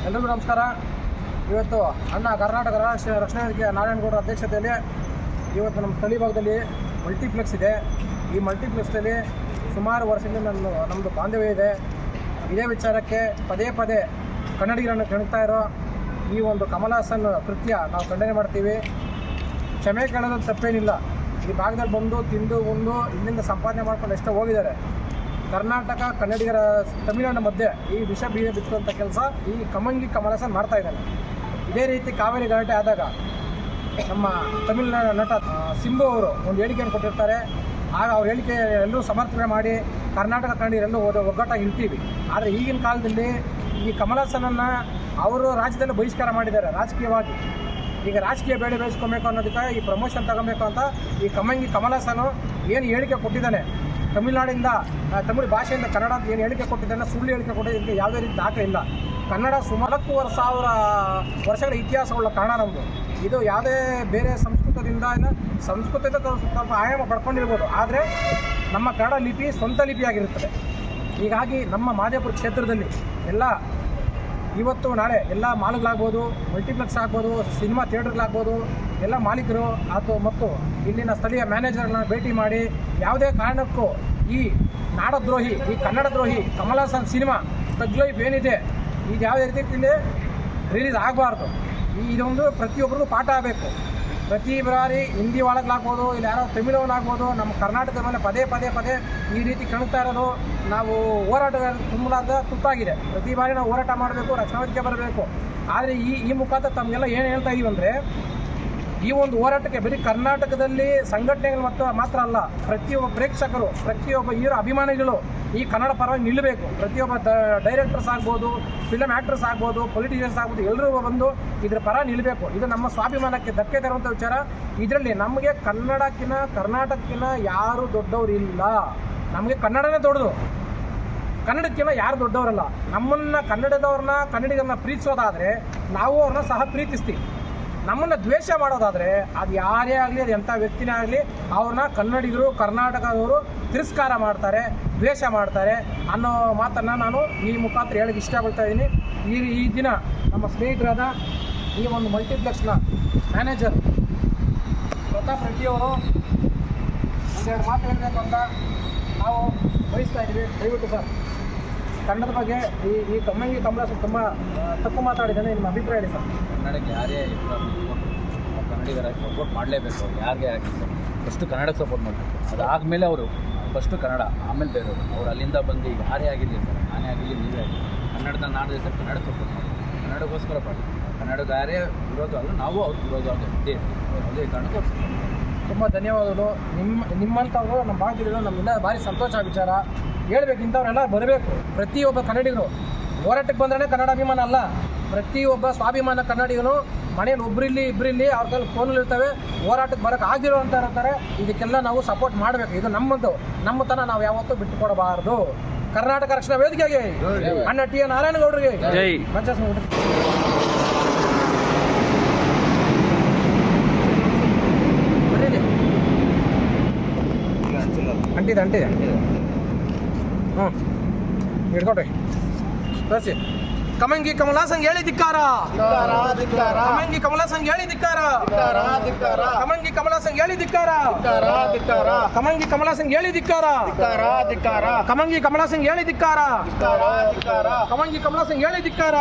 ಎಲ್ಲರಿಗೂ ನಮಸ್ಕಾರ. ಇವತ್ತು ಅಣ್ಣ ಕರ್ನಾಟಕ ರಕ್ಷಣಾ ವೇದಿಕೆ ನಾರಾಯಣಗೌಡರ ಅಧ್ಯಕ್ಷತೆಯಲ್ಲಿ ಇವತ್ತು ನಮ್ಮ ಸ್ಥಳೀಯ ಭಾಗದಲ್ಲಿ ಮಲ್ಟಿಪ್ಲೆಕ್ಸ್ ಇದೆ. ಈ ಮಲ್ಟಿಪ್ಲೆಕ್ಸಲ್ಲಿ ಸುಮಾರು ವರ್ಷದಿಂದ ನಮ್ಮದು ಬಾಂಧವ್ಯ ಇದೆ. ಇದೇ ವಿಚಾರಕ್ಕೆ ಪದೇ ಪದೇ ಕನ್ನಡಿಗರನ್ನು ಕೆಣಕ್ತಾ ಇರೋ ಈ ಒಂದು ಕಮಲ್ ಹಾಸನ್ ಕೃತ್ಯ ನಾವು ಖಂಡನೆ ಮಾಡ್ತೀವಿ. ಕ್ಷಮೆ ಕೇಳೋದು ತಪ್ಪೇನಿಲ್ಲ. ಈ ಭಾಗದಲ್ಲಿ ಬಂದು ತಿಂದು ಉಂಡು ಇಲ್ಲಿಂದ ಸಂಪಾದನೆ ಮಾಡ್ಕೊಂಡು ಎಷ್ಟೋ ಹೋಗಿದ್ದಾರೆ. ಕರ್ನಾಟಕ ಕನ್ನಡಿಗರ ತಮಿಳುನಾಡು ಮಧ್ಯೆ ಈ ವಿಷ ಬೀಜ ಬಿತ್ತುವಂಥ ಕೆಲಸ ಈ ಕಮಲ್ ಹಾಸನ್ ಮಾಡ್ತಾ ಇದ್ದಾನೆ. ಇದೇ ರೀತಿ ಕಾವೇರಿ ಗಲಾಟೆ ಆದಾಗ ನಮ್ಮ ತಮಿಳುನಾಡು ನಟ ಸಿಂಬು ಅವರು ಒಂದು ಹೇಳಿಕೆಯನ್ನು ಕೊಟ್ಟಿರ್ತಾರೆ. ಆಗ ಅವ್ರ ಹೇಳಿಕೆ ಎಲ್ಲರೂ ಸಮರ್ಥನೆ ಮಾಡಿ ಕರ್ನಾಟಕ ಕನ್ನಡಿಗರೆಲ್ಲೂ ಒಗ್ಗಟ್ಟಾಗಿ ಇರ್ತೀವಿ. ಆದರೆ ಈಗಿನ ಕಾಲದಲ್ಲಿ ಈ ಕಮಲ್ ಹಾಸನನ್ನು ಅವರು ರಾಜ್ಯದಲ್ಲಿ ಬಹಿಷ್ಕಾರ ಮಾಡಿದ್ದಾರೆ ರಾಜಕೀಯವಾಗಿ. ಈಗ ರಾಜಕೀಯ ಬೇಳೆ ಬೇಯಿಸ್ಕೊಬೇಕು ಅನ್ನೋದಕ್ಕೆ ಈ ಪ್ರಮೋಷನ್ ತಗೊಬೇಕು ಅಂತ ಈ ಕಮಲ್ ಹಾಸನ್ ಏನು ಹೇಳಿಕೆ ಕೊಟ್ಟಿದ್ದಾನೆ, ತಮಿಳುನಾಡಿಂದ ತಮಿಳು ಭಾಷೆಯಿಂದ ಕನ್ನಡ ಅಂತ ಏನು ಹೇಳಿಕೆ ಕೊಟ್ಟಿದ್ದಾನೆ, ಸುಳ್ಳು ಹೇಳಿಕೆ ಕೊಟ್ಟಿದ್ದಕ್ಕೆ ಯಾವುದೇ ರೀತಿ ದಾಖಲೆ ಇಲ್ಲ. ಕನ್ನಡ ಸುಮಾರು 4,000 ವರ್ಷಗಳ ಇತಿಹಾಸವುಳ್ಳ ಕನ್ನಡ ನಮ್ಮದು. ಇದು ಯಾವುದೇ ಬೇರೆ ಸಂಸ್ಕೃತದಿಂದ ಇಲ್ಲ, ಸಂಸ್ಕೃತದ ಸ್ವಲ್ಪ ಆಯಾಮ ಪಡ್ಕೊಂಡಿರ್ಬೋದು, ಆದರೆ ನಮ್ಮ ಕನ್ನಡ ಲಿಪಿ ಸ್ವಂತ ಲಿಪಿಯಾಗಿರುತ್ತದೆ. ಹೀಗಾಗಿ ನಮ್ಮ ಮಾದೇಪುರ ಕ್ಷೇತ್ರದಲ್ಲಿ ಎಲ್ಲ ಇವತ್ತು ನಾಳೆ ಎಲ್ಲ ಮಾಲ್ಗಳಾಗ್ಬೋದು, ಮಲ್ಟಿಪ್ಲೆಕ್ಸ್ ಆಗ್ಬೋದು, ಸಿನಿಮಾ ಥಿಯೇಟರ್ಗಳಾಗ್ಬೋದು, ಎಲ್ಲ ಮಾಲೀಕರು ಮತ್ತು ಇಲ್ಲಿನ ಸ್ಥಳೀಯ ಮ್ಯಾನೇಜರ್ನ ಭೇಟಿ ಮಾಡಿ ಯಾವುದೇ ಕಾರಣಕ್ಕೂ ಈ ನಾಡದ್ರೋಹಿ, ಈ ಕನ್ನಡ ದ್ರೋಹಿ ಕಮಲ್ ಹಾಸನ್ ಸಿನಿಮಾ ತಗ್ ಲೈಫ್ ಏನಿದೆ ಈಗ ಯಾವುದೇ ರೀತಿಯಲ್ಲಿ ರಿಲೀಸ್ ಆಗಬಾರ್ದು. ಇದೊಂದು ಪ್ರತಿಯೊಬ್ಬರಿಗೂ ಪಾಠ ಆಗಬೇಕು. ಪ್ರತಿ ಬಾರಿ ಹಿಂದಿ ಒಳಗಳಾಗ್ಬೋದು, ಇಲ್ಲಿ ಯಾರೋ ತಮಿಳವನಾಗ್ಬೋದು, ನಮ್ಮ ಕರ್ನಾಟಕದ ಮೇಲೆ ಪದೇ ಪದೇ ಪದೇ ಈ ರೀತಿ ಕಾಣ್ತಾ ಇರೋದು ನಾವು ಹೋರಾಟಗಾರ ತುಂಬಲಾದ ತುತ್ತಾಗಿದೆ. ಪ್ರತಿ ಬಾರಿ ನಾವು ಹೋರಾಟ ಮಾಡಬೇಕು, ರಕ್ಷಣಾ ವೇದಿಕೆ ಬರಬೇಕು. ಆದರೆ ಈ ಮುಖಾಂತರ ತಮಗೆಲ್ಲ ಏನು ಹೇಳ್ತಾ ಇದೀವಿ ಅಂದರೆ, ಈ ಒಂದು ಹೋರಾಟಕ್ಕೆ ಬರೀ ಕರ್ನಾಟಕದಲ್ಲಿ ಸಂಘಟನೆಗಳು ಮಾತ್ರ ಅಲ್ಲ, ಪ್ರತಿಯೊಬ್ಬ ಪ್ರೇಕ್ಷಕರು, ಪ್ರತಿಯೊಬ್ಬ ಹೀರೋ ಅಭಿಮಾನಿಗಳು ಈ ಕನ್ನಡ ಪರವಾಗಿ ನಿಲ್ಲಬೇಕು. ಪ್ರತಿಯೊಬ್ಬ ಡೈರೆಕ್ಟರ್ಸ್ ಆಗ್ಬೋದು, ಫಿಲಮ್ ಆ್ಯಕ್ಟರ್ಸ್ ಆಗ್ಬೋದು, ಪೊಲಿಟಿಷಿಯನ್ಸ್ ಆಗ್ಬೋದು, ಎಲ್ಲರೂ ಬಂದು ಇದ್ರ ಪರ ನಿಲ್ಲಬೇಕು. ಇದು ನಮ್ಮ ಸ್ವಾಭಿಮಾನಕ್ಕೆ ಧಕ್ಕೆ ತರುವಂಥ ವಿಚಾರ. ಇದರಲ್ಲಿ ನಮಗೆ ಕರ್ನಾಟಕಕ್ಕಿಂತ ಯಾರು ದೊಡ್ಡವರಿಲ್ಲ. ನಮಗೆ ಕನ್ನಡನೇ ದೊಡ್ಡದು, ಕನ್ನಡಕ್ಕಿಂತ ಯಾರು ದೊಡ್ಡವರಲ್ಲ. ಕನ್ನಡಿಗರನ್ನ ಪ್ರೀತಿಸೋದಾದರೆ ನಾವು ಅವ್ರನ್ನ ಸಹ ಪ್ರೀತಿಸ್ತೀವಿ. ನಮ್ಮನ್ನು ದ್ವೇಷ ಮಾಡೋದಾದರೆ ಅದು ಯಾರೇ ಆಗಲಿ, ಅದು ಎಂಥ ವ್ಯಕ್ತಿನೇ ಆಗಲಿ, ಅವ್ರನ್ನ ಕನ್ನಡಿಗರು, ಕರ್ನಾಟಕದವರು ತಿರಸ್ಕಾರ ಮಾಡ್ತಾರೆ, ದ್ವೇಷ ಮಾಡ್ತಾರೆ ಅನ್ನೋ ಮಾತನ್ನು ನಾನು ಈ ಮುಖಾಂತರ ಹೇಳಕ್ಕೆ ಇಷ್ಟಪಡ್ತಾ ಇದ್ದೀನಿ. ಈ ದಿನ ನಮ್ಮ ಸ್ನೇಹಿತರಾದ ಈ ಒಂದು ಮಲ್ಟಿಪ್ಲೆಕ್ಸ್ನ ಮ್ಯಾನೇಜರ್ ಪ್ರತಾಪ್ ರೆಡ್ಡಿಯವರು ಒಂದೆರಡು ಮಾತು ಹೇಳಬೇಕು ಅಂತ ನಾವು ಬಯಸ್ತಾ ಇದ್ದೀವಿ. ದಯವಿಟ್ಟು ಸರ್, ಕನ್ನಡದ ಬಗ್ಗೆ ಈ ಕಮಲ್ ಹಾಸನ್ ತುಂಬ ತಪ್ಪು ಮಾತಾಡಿದ್ದಾನೆ, ನಿಮ್ಮ ಅಭಿಪ್ರಾಯ ಹೇಳಿ ಸರ್. ಕನ್ನಡಕ್ಕೆ ಯಾರೇ ಕನ್ನಡಿಗರ ಸಪೋರ್ಟ್ ಮಾಡಲೇಬೇಕು. ಯಾರಿಗೆ ಆಗಿಲ್ಲ ಫಸ್ಟು ಕನ್ನಡಕ್ಕೆ ಸಪೋರ್ಟ್ ಮಾಡಬೇಕು. ಅದಾದಮೇಲೆ ಅವರು ಫಸ್ಟು ಕನ್ನಡ, ಆಮೇಲೆ ಬೇರೆಯವರು. ಅವ್ರು ಅಲ್ಲಿಂದ ಬಂದು ಯಾರೇ ಆಗಿರಲಿ ಸರ್, ನಾನೇ ಆಗಿರಲಿ, ನೀವೇ ಆಗಲಿ, ಕನ್ನಡದ ನಾಡು ಸರ್ ಕನ್ನಡ ಸಪೋರ್ಟ್ ಮಾಡಿ, ಕನ್ನಡಕ್ಕೋಸ್ಕರ ಪಾಡಿ. ಕನ್ನಡದ ಯಾರೇ ವಿರೋಧ ಅಲ್ಲ, ನಾವು ಅವ್ರ ವಿರೋಧ ಆಗುತ್ತೆ. ಅದೇ ಕಾರಣಕ್ಕೋಸ್ಕರ ತುಂಬ ಧನ್ಯವಾದಗಳು. ನಿಮ್ಮಂಥವ್ರು ನಮ್ಮ ಭಾಗದಲ್ಲಿರೋ ನಮ್ಮಿಂದ ಭಾರಿ ಸಂತೋಷ ವಿಚಾರ ಹೇಳ್ಬೇಕು. ಇಂಥವ್ರೆಲ್ಲ ಬರಬೇಕು. ಪ್ರತಿಯೊಬ್ಬ ಕನ್ನಡಿಗರು ಹೋರಾಟಕ್ಕೆ ಬಂದ್ರೆ ಕನ್ನಡ ಅಭಿಮಾನ ಅಲ್ಲ, ಪ್ರತಿಯೊಬ್ಬ ಸ್ವಾಭಿಮಾನ ಕನ್ನಡಿಗನು ಮನೆಯಲ್ಲಿ ಇಬ್ಬರಿಲ್ಲಿ ಅವ್ರ ಕೈಲಿ ಫೋನಲ್ಲಿ ಇರ್ತವೆ, ಹೋರಾಟಕ್ಕೆ ಬರೋಕ್ಕೆ ಆಗಿರೋ ಅಂತ ಇರ್ತಾರೆ. ಇದಕ್ಕೆಲ್ಲ ನಾವು ಸಪೋರ್ಟ್ ಮಾಡಬೇಕು. ಇದು ನಮ್ಮತನ ನಾವು ಯಾವತ್ತೂ ಬಿಟ್ಟುಕೊಡಬಾರ್ದು. ಕರ್ನಾಟಕ ರಕ್ಷಣಾ ವೇದಿಕೆಗೆ ಅಣ್ಣ ಟಿ ನಾರಾಯಣಗೌಡರಿಗೆ ಜೈ. ಅಂಟಿದೆ ಹಿಡ್ಕೊಟ್ರಿ ತೋರಿಸಿ. ಕಮಲ್ ಹಾಸನ್ ಹೇಳಿ ಧಿಕ್ಕಾರ, ಕಮಲ್ ಹಾಸನ್ ಹೇಳಿ ಧಿಕ್ಕಾರ, ಕಮಲ್ ಹಾಸನ್ ಹೇಳಿ ಧಿಕ್ಕಾರ, ಕಮಲ್ ಹಾಸನ್ ಹೇಳಿ ಧಿಕ್ಕಾರ, ಕಮಲ್ ಹಾಸನ್ ಹೇಳಿ ಧಿಕ್ಕಾರ, ಕಮಲ್ ಹಾಸನ್ ಹೇಳಿ ಧಿಕ್ಕಾರ.